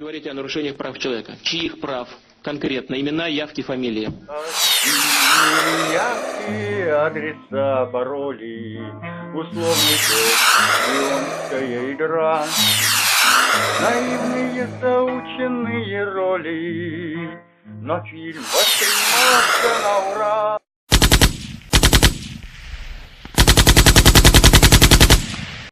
говорите о нарушениях прав человека. Чьих прав? Конкретно. Имена, явки, фамилии. Явки, адреса, пароли, условный код, шпионская игра, наивные заученные роли, но фильм воспринимался на ура.